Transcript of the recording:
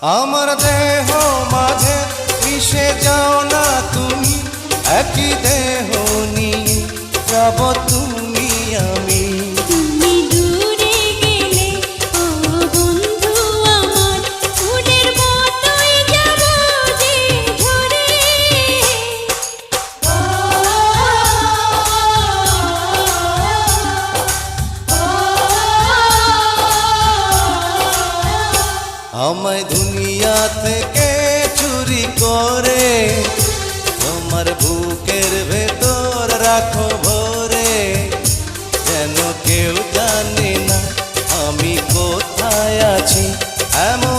আমার দেহ মাঝে মিশে যাও না তুমি, একই দেহ নিয়ে যাব তুমি আমি। তুমি দূরে গেলে ও বন্ধু আমার, ফুলের মতোই যাব যে ঝরে। আমায় দুনিয়া থেকে চুরি করে তোমার বুকের ভেতর রাখো ভরে, যেন কেউ জানে না আমি কোথায় আছি। এমন